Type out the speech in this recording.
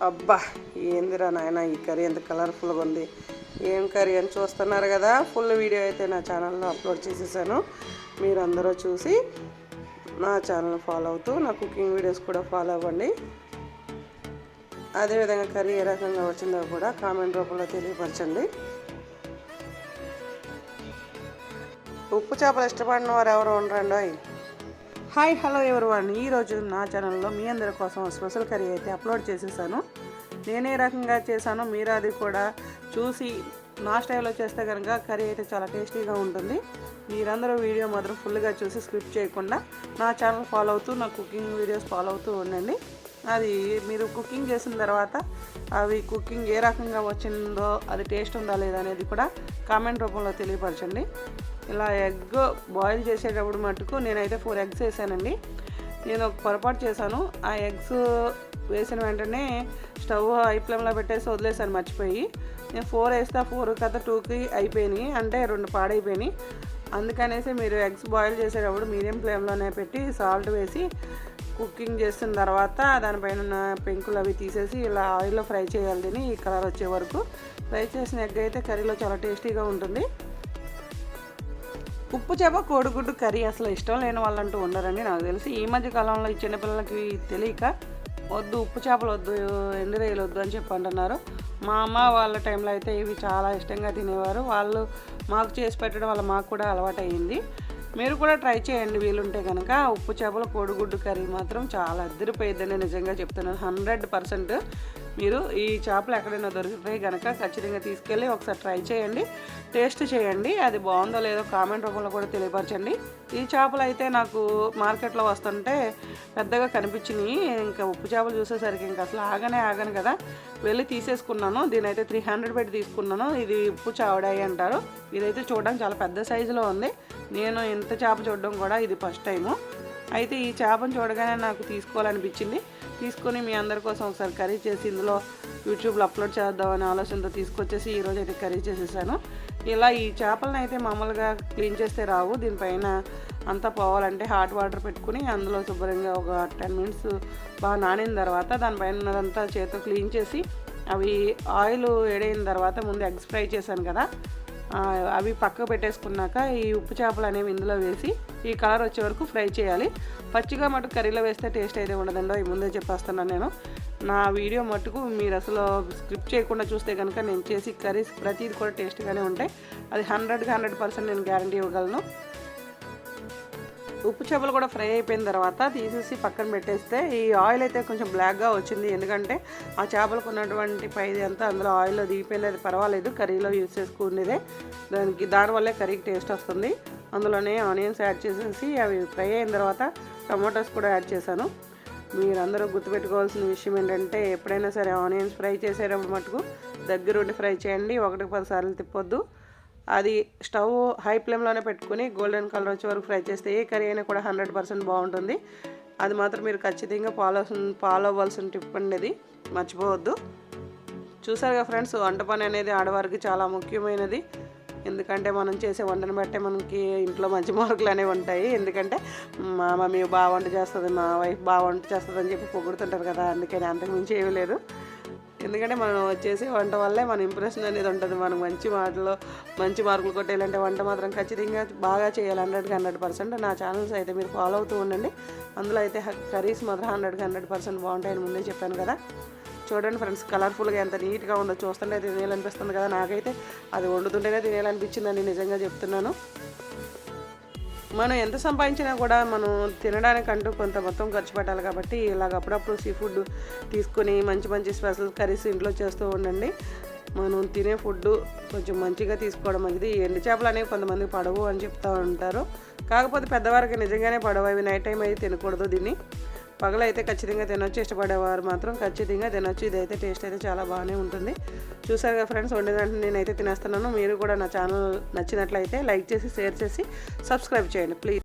అబ్బా ఏందిరా నాయన ఈ కర్రీ ఎంత కలర్ఫుల్గా ఉంది. ఏం కర్రీ అని చూస్తున్నారు కదా. ఫుల్ వీడియో అయితే నా ఛానల్లో అప్లోడ్ చేసేసాను. మీరందరూ చూసి నా ఛానల్ ఫాలో అవుతూ నా కుకింగ్ వీడియోస్ కూడా ఫాలో అవ్వండి. అదేవిధంగా కర్రీ ఏ రకంగా వచ్చిందో కూడా కామెంట్ రూపంలో తెలియపరచండి. ఉప్పు చేపలు ఇష్టపడిన వారు ఎవరు ఉండరండి. హాయ్ హలో ఎవరివన్, ఈరోజు నా ఛానల్లో మీ అందరి కోసం స్పెషల్ కర్రీ అయితే అప్లోడ్ చేసేసాను. నేనే రకంగా చేశాను, మీరు అది కూడా చూసి నా స్టైల్లో చేస్తే కనుక కర్రీ అయితే చాలా టేస్టీగా ఉంటుంది. మీరందరూ వీడియో మాత్రం ఫుల్గా చూసి స్కిప్ చేయకుండా నా ఛానల్ ఫాలో అవుతూ నా కుకింగ్ వీడియోస్ ఫాలో అవుతూ ఉండండి. అది మీరు కుకింగ్ చేసిన తర్వాత అవి కుకింగ్ ఏ రకంగా వచ్చిందో, అది టేస్ట్ ఉందా లేదా అనేది కూడా కామెంట్ రూపంలో తెలియపరచండి. ఇలా ఎగ్ బాయిల్ చేసేటప్పుడు మటుకు నేనైతే 4 ఎగ్స్ వేసానండి. నేను ఒక పొరపాటు చేశాను. ఆ ఎగ్స్ వేసిన వెంటనే స్టవ్ హై ఫ్లేమ్లో పెట్టేసి వదిలేసాను మర్చిపోయి. నేను 4 వేస్తే 4 కథ 2కి అయిపోయినాయి, అంటే 2 పాడైపోయినాయి. అందుకనేసి మీరు ఎగ్స్ బాయిల్ చేసేటప్పుడు మీడియం ఫ్లేమ్లోనే పెట్టి సాల్ట్ వేసి కుకింగ్ చేసిన తర్వాత దానిపైన ఉన్న పెంకులు అవి తీసేసి ఇలా ఆయిల్లో ఫ్రై చేయాలి. దీన్ని ఈ కలర్ వచ్చే వరకు ఫ్రై చేసిన ఎగ్ అయితే కర్రీలో చాలా టేస్టీగా ఉంటుంది. ఉప్పు చేప కోడిగుడ్డు కర్రీ అసలు ఇష్టం లేని వాళ్ళంటూ ఉండరండి నాకు తెలిసి. ఈ మధ్య కాలంలో ఈ చిన్నపిల్లలకి తెలియక వద్దు ఉప్పు చేపలు వద్దు, ఎండురొయ్యలు వద్దు అని చెప్పి అంటున్నారు. మా అమ్మ వాళ్ళ టైంలో అయితే ఇవి చాలా ఇష్టంగా తినేవారు. వాళ్ళు మాకు చేసి పెట్టడం వల్ల మాకు కూడా అలవాటు అయ్యింది. మీరు కూడా ట్రై చేయండి వీలుంటే కనుక. ఉప్పు చేపల కోడిగుడ్డు కర్రీ మాత్రం చాలా అద్దరిపోయిద్దని నిజంగా చెప్తున్నాను. 100% మీరు ఈ చేపలు ఎక్కడైనా దొరికితే కనుక ఖచ్చితంగా తీసుకెళ్ళి ఒకసారి ట్రై చేయండి, టేస్ట్ చేయండి. అది బాగుందో లేదో కామెంట్ రూపంలో కూడా తెలియపరచండి. ఈ చేపలు అయితే నాకు మార్కెట్లో వస్తుంటే పెద్దగా కనిపించినాయి. ఇంకా ఉప్పు చేపలు చూసేసరికి ఇంకా అసలు ఆగను కదా, వెళ్ళి తీసేసుకున్నాను. దీనైతే 300 పెట్టి తీసుకున్నాను. ఇది ఉప్పు చావడాయి అంటారు. ఇదైతే చూడడానికి చాలా పెద్ద సైజులో ఉంది. నేను ఇంత చేప చూడడం కూడా ఇది ఫస్ట్ టైము. అయితే ఈ చేపను చూడగానే నాకు తీసుకోవాలనిపించింది. తీసుకొని మీ అందరి కోసం ఒకసారి కర్రీ చేసి ఇందులో యూట్యూబ్లో అప్లోడ్ చేద్దామనే ఆలోచనతో తీసుకొచ్చేసి ఈరోజు అయితే కర్రీ చేసేసాను. ఇలా ఈ చేపలను అయితే మామూలుగా క్లీన్ చేస్తే రావు. దీనిపైన అంతా పోవాలంటే హాట్ వాటర్ పెట్టుకుని అందులో శుభ్రంగా ఒక 10 మినిట్స్ బాగా నానిన తర్వాత దానిపైన ఉన్నదంతా చేతితో క్లీన్ చేసి అవి ఆయిల్ వేడైన తర్వాత ముందు ఎగ్స్ ఫ్రై చేశాను కదా, అవి పక్కకు పెట్టేసుకున్నాక ఈ ఉప్పు చేపలు అనేవి ఇందులో వేసి ఈ కలర్ వచ్చే వరకు ఫ్రై చేయాలి. పచ్చిగా మటుకు కర్రీలో వేస్తే టేస్ట్ అయితే ఉండదండో, ఈ ముందే చెప్పేస్తున్నాను నేను. నా వీడియో మటుకు మీరు అసలు స్క్రిప్ట్ చేయకుండా చూస్తే కనుక నేను చేసి కర్రీస్ ప్రతిది కూడా టేస్ట్గానే ఉంటాయి. అది 100% నేను గ్యారంటీ ఇవ్వగలను. ఉప్పు చేపలు కూడా ఫ్రై అయిపోయిన తర్వాత తీసేసి పక్కన పెట్టేస్తే ఈ ఆయిల్ అయితే కొంచెం బ్లాక్గా వచ్చింది. ఎందుకంటే ఆ చేపలకు ఉన్నటువంటి పైది అంతా అందులో ఆయిల్లో దిగిపోయింది. అది పర్వాలేదు, కర్రీలో యూజ్ చేసుకునేదే. దానివల్లే కర్రీకి టేస్ట్ వస్తుంది. అందులోనే ఆనియన్స్ యాడ్ చేసేసి అవి ఫ్రై అయిన తర్వాత టమాటోస్ కూడా యాడ్ చేశాను. మీరందరూ గుర్తుపెట్టుకోవాల్సిన విషయం ఏంటంటే ఎప్పుడైనా సరే ఆనియన్స్ ఫ్రై చేసేటప్పుడు మటుకు దగ్గరుండి ఫ్రై చేయండి. 1-10 సార్లు తిప్పొద్దు. అది స్టవ్ హై ఫ్లేమ్లోనే పెట్టుకుని గోల్డెన్ కలర్ వచ్చే వరకు ఫ్రై చేస్తే ఏ కర్రీ అయినా కూడా 100% బాగుంటుంది. అది మాత్రం మీరు ఖచ్చితంగా ఫాలో అవ్వాల్సిన టిప్ అనేది మర్చిపోవద్దు. చూసారుగా ఫ్రెండ్స్, వంట పని అనేది ఆడవారికి చాలా ముఖ్యమైనది. ఎందుకంటే మనం చేసే వంటను బట్టే మనకి ఇంట్లో మంచి మార్కులు అనేవి ఉంటాయి. ఎందుకంటే మా మమ్మీ బాగా వంట చేస్తుంది, మా వైఫ్ బాగా వంట చేస్తుంది అని చెప్పి పొగుడుతుంటారు కదా. అందుకని అంతకు మించి ఏమీ లేదు. ఎందుకంటే మనం చేసే వంట వల్లే మన ఇంప్రెషన్ అనేది ఉంటుంది. మనం మంచి మార్కులు కొట్టేయాలంటే వంట మాత్రం ఖచ్చితంగా బాగా చేయాలి. 100% నా ఛానల్స్ అయితే మీరు ఫాలో అవుతూ ఉండండి. అందులో అయితే కర్రీస్ మాత్రం 100% బాగుంటాయని ముందే చెప్పాను కదా. చూడండి ఫ్రెండ్స్, కలర్ఫుల్గా ఎంత నీట్గా ఉందో, చూస్తుంటే తినేయాలనిపిస్తుంది కదా. నాకైతే అది వండుతుంటేనే తినేయాలనిపించిందని నిజంగా చెప్తున్నాను. మనం ఎంత సంపాదించినా కూడా మనం తినడానికంటూ కొంత మొత్తం ఖర్చు పెట్టాలి. కాబట్టి ఇలాగ అప్పుడప్పుడు సీ ఫుడ్ తీసుకొని మంచి స్పెషల్ కర్రీస్ ఇంట్లో చేస్తూ ఉండండి. మనం తినే ఫుడ్ కొంచెం మంచిగా తీసుకోవడం మంచిది. ఎండు చేపలు అనేవి కొంతమందికి పడవు అని చెప్తూ ఉంటారు. కాకపోతే పెద్దవారికి నిజంగానే పడవు. అవి నైట్ టైం అయితే తినకూడదు. దీన్ని పగలైతే ఖచ్చితంగా తినొచ్చు. ఇష్టపడేవారు మాత్రం ఖచ్చితంగా తినొచ్చు. ఇదైతే టేస్ట్ అయితే చాలా బాగానే ఉంటుంది. చూసారుగా ఫ్రెండ్స్, వండినంటే నేనైతే తినేస్తున్నాను. మీరు కూడా నా ఛానల్ నచ్చినట్లయితే లైక్ చేసి, షేర్ చేసి, సబ్స్క్రైబ్ చేయండి ప్లీజ్.